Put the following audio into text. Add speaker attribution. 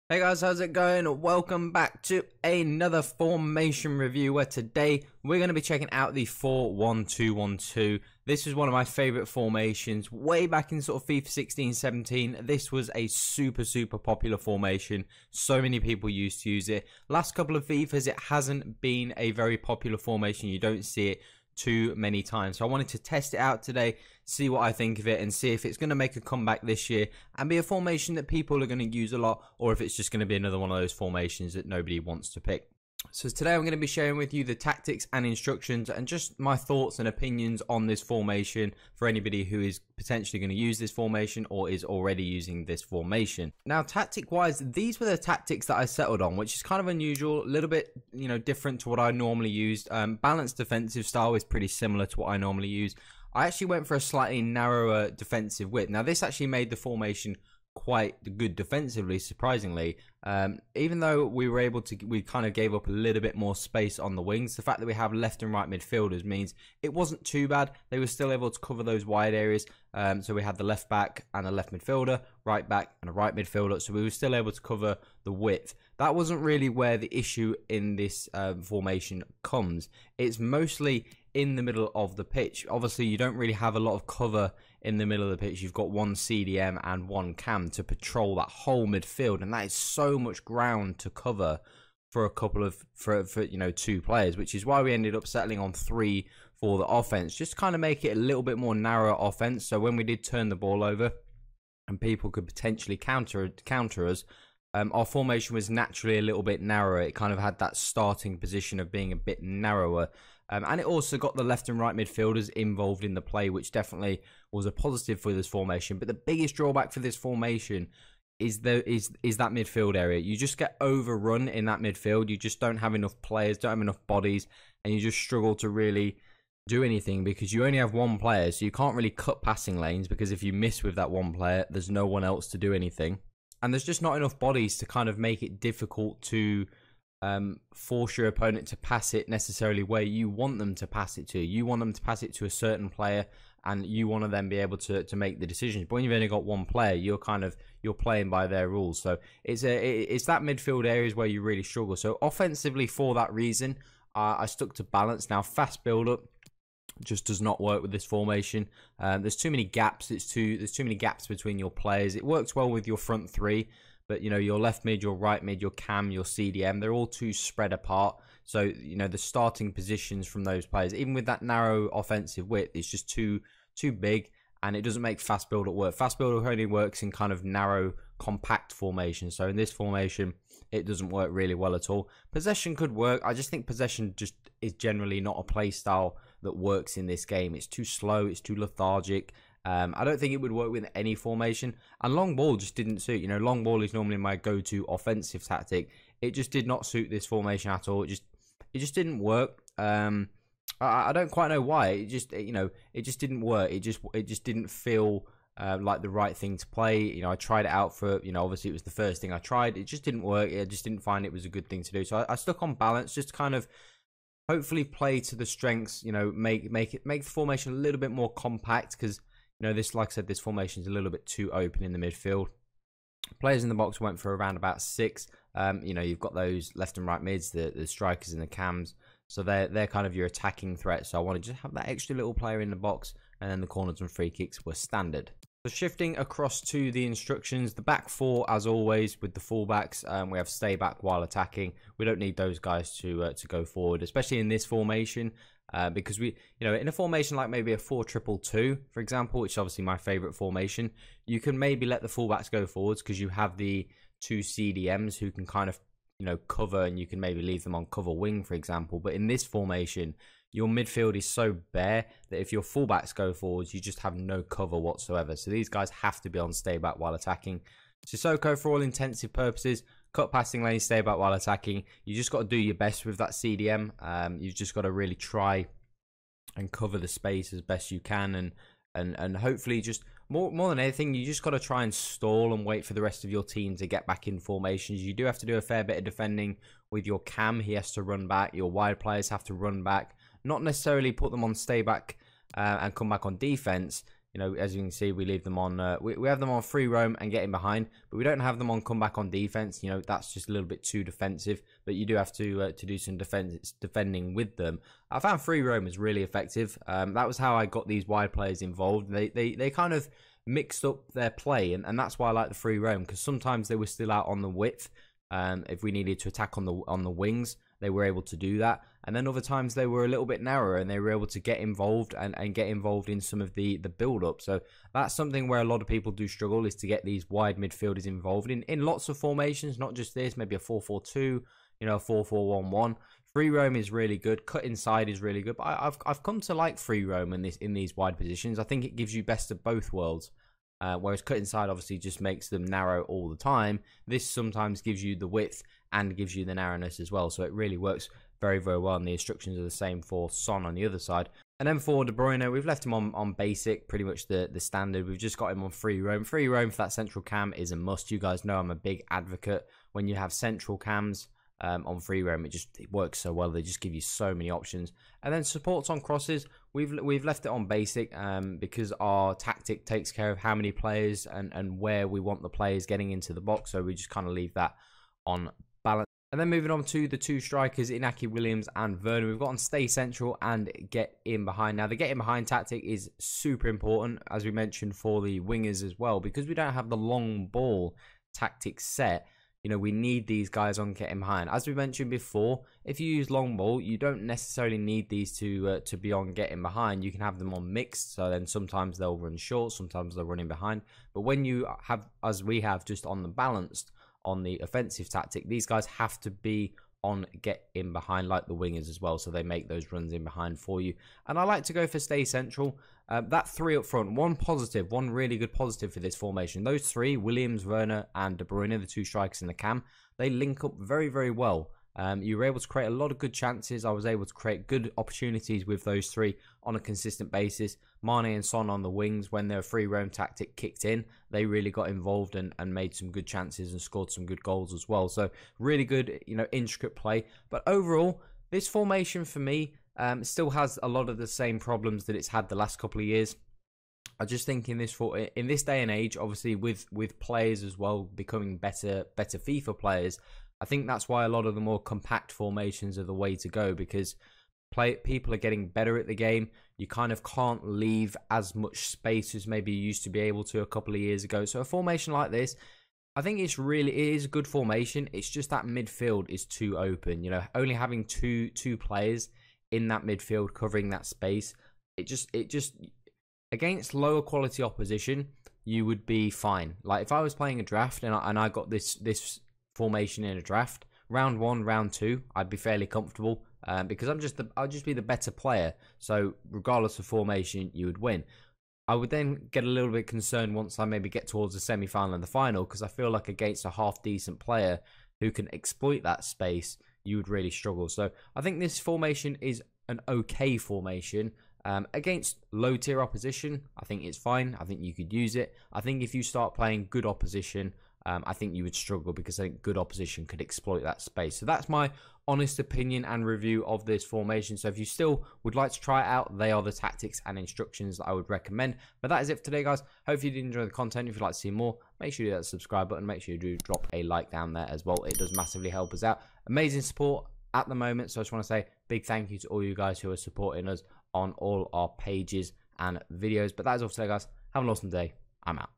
Speaker 1: Hey guys, how's it going? Welcome back to another formation review where today we're going to be checking out the 4-1-2-1-2. This was one of my favorite formations way back in sort of FIFA 16-17. This was a super popular formation. So many people used to use it. Last couple of FIFAs, it hasn't been a very popular formation. You don't see it too many times. So I wanted to test it out today, see what I think of it, and see if it's going to make a comeback this year and be a formation that people are going to use a lot, or if it's just going to be another one of those formations that nobody wants to pick. So today I'm going to be sharing with you the tactics and instructions and just my thoughts and opinions on this formation for anybody who is potentially going to use this formation or is already using this formation. Now, tactic wise, these were the tactics that I settled on, which is kind of unusual, a little bit, different to what I normally used. Balanced defensive style is pretty similar to what I normally use. I actually went for a slightly narrower defensive width. Now, this actually made the formation quite good defensively, surprisingly. Even though we kind of gave up a little bit more space on the wings, the fact that we have left and right midfielders means it wasn't too bad. They were still able to cover those wide areas. So we had the left back and a left midfielder, right back and a right midfielder. So we were still able to cover the width. That wasn't really where the issue in this formation comes. It's mostly in the middle of the pitch. Obviously, you don't really have a lot of cover in the middle of the pitch. You've got one CDM and one cam to patrol that whole midfield, and that is so much ground to cover for a couple of two players, which is why we ended up settling on 3 for the offense, just kind of make it a little bit more narrow offense. So when we did turn the ball over and people could potentially counter us, our formation was naturally a little bit narrower. It kind of had that starting position of being a bit narrower. And it also got the left and right midfielders involved in the play, which definitely was a positive for this formation. But the biggest drawback for this formation is that midfield area. You just get overrun in that midfield. You just don't have enough players, don't have enough bodies, and you just struggle to really do anything because you only have one player. So you can't really cut passing lanes because if you miss with that one player, there's no one else to do anything. And there's just not enough bodies to kind of make it difficult to force your opponent to pass it necessarily where you want them to pass it to. You want them to pass it to a certain player, and you want to then be able to make the decisions. But when you've only got one player, you're playing by their rules. So it's that midfield areas where you really struggle. So offensively, for that reason, I stuck to balance. Now, fast build up just does not work with this formation. There's too many gaps. There's too many gaps between your players. It works well with your front 3. But, your left mid, your right mid, your cam, your CDM, they're all too spread apart. So, the starting positions from those players, even with that narrow offensive width, it's just too big, and it doesn't make fast build-up work. Fast build-up only works in kind of narrow, compact formation. So in this formation, it doesn't work really well at all. Possession could work. I just think possession just is generally not a play style that works in this game. It's too slow. It's too lethargic. I don't think it would work with any formation, and long ball just didn't suit. Long ball is normally my go-to offensive tactic. It just did not suit this formation at all. It just didn't work. I don't quite know why. It just didn't work. It just didn't feel like the right thing to play. I tried it out for obviously it was the first thing I tried. It just didn't work. I just didn't find it was a good thing to do. So I stuck on balance, just to kind of hopefully play to the strengths. Make the formation a little bit more compact because. This, like I said, this formation is a little bit too open in the midfield. Players in the box went for around about 6. You've got those left and right mids, the strikers and the cams. So they're kind of your attacking threat. So I want to just have that extra little player in the box, and then the corners and free kicks were standard. So shifting across to the instructions, the back 4, as always, with the fullbacks, we have stay back while attacking. We don't need those guys to go forward, especially in this formation. Because we, in a formation like maybe a 4-2-2, for example, which is obviously my favorite formation, you can maybe let the fullbacks go forwards because you have the 2 CDMs who can kind of, cover, and you can maybe leave them on cover wing, for example. But in this formation, your midfield is so bare that if your fullbacks go forwards, you just have no cover whatsoever. So these guys have to be on stay back while attacking. Sissoko, for all intensive purposes, cut passing lane, stay back while attacking. You just got to do your best with that CDM. You've just got to really try and cover the space as best you can, and hopefully just more than anything, you just got to try and stall and wait for the rest of your team to get back in formations. You do have to do a fair bit of defending with your cam. He has to run back. Your wide players have to run back, not necessarily put them on stay back and come back on defense. You know, as you can see, we leave them on. We have them on free roam and getting behind, but we don't have them on comeback on defense. You know, that's just a little bit too defensive. But you do have to do some defending with them. I found free roam is really effective. That was how I got these wide players involved. They kind of mixed up their play, and that's why I like the free roam, because sometimes they were still out on the width. If we needed to attack on the wings, they were able to do that, and then other times they were a little bit narrower and they were able to get involved and get involved in some of the build up. So that's something where a lot of people do struggle, is to get these wide midfielders involved in lots of formations, not just this, maybe a 4-4-2, you know, a 4-4-1-1. Free roam is really good. Cut inside is really good. But I've come to like free roam in these wide positions. I think it gives you best of both worlds. Whereas cut inside obviously just makes them narrow all the time. This sometimes gives you the width and gives you the narrowness as well. So it really works very, very well. And the instructions are the same for Son on the other side. And then for De Bruyne, we've left him on basic, pretty much the standard. We've just got him on free roam. Free roam for that central cam is a must. You guys know I'm a big advocate when you have central cams. On free roam, it works so well. They just give you so many options. And then supports on crosses, we've left it on basic because our tactic takes care of how many players and where we want the players getting into the box. So we just kind of leave that on balance. And then moving on to the two strikers, Inaki Williams and Werner. We've got on stay central and get in behind. Now the get in behind tactic is super important, as we mentioned, for the wingers as well, because we don't have the long ball tactic set. You know, we need these guys on getting behind. As we mentioned before, if you use long ball, you don't necessarily need these to be on getting behind. You can have them on mixed, so then sometimes they'll run short, sometimes they're running behind. But when you have, as we have, just on the balanced, on the offensive tactic, these guys have to be on get in behind like the wingers as well, so they make those runs in behind for you. And I like to go for stay central. That three up front, one really good positive for this formation. Those three, Williams, Werner and De Bruyne, the two strikers in the cam, they link up very, very well. You were able to create a lot of good chances. I was able to create good opportunities with those three on a consistent basis. Mane and Son on the wings, when their free roam tactic kicked in, they really got involved and made some good chances and scored some good goals as well. So really good, you know, intricate play. But overall, this formation for me still has a lot of the same problems that it's had the last couple of years. I just think in this day and age, obviously with players as well becoming better FIFA players, I think that's why a lot of the more compact formations are the way to go, because people are getting better at the game. You kind of can't leave as much space as maybe you used to be able to a couple of years ago. So a formation like this, I think it is a good formation. It's just that midfield is too open. You know, only having two players in that midfield covering that space, it just against lower quality opposition, you would be fine. Like if I was playing a draft and I got this formation in a draft, round 1, round 2, I'd be fairly comfortable because I'll just be the better player. So regardless of formation, you would win. I would then get a little bit concerned once I maybe get towards the semi-final and the final, because I feel like against a half decent player who can exploit that space, you would really struggle. So I think this formation is an okay formation. Against low tier opposition, I think it's fine. I think you could use it. I think if you start playing good opposition, I think you would struggle, because I think good opposition could exploit that space. So that's my honest opinion and review of this formation. So if you still would like to try it out, they are the tactics and instructions that I would recommend. But that is it for today, guys. Hope you did enjoy the content. If you'd like to see more, make sure you hit that subscribe button. Make sure you do drop a like down there as well. It does massively help us out. Amazing support at the moment. So I just want to say big thank you to all you guys who are supporting us on all our pages and videos. But that is all for today, guys. Have an awesome day. I'm out.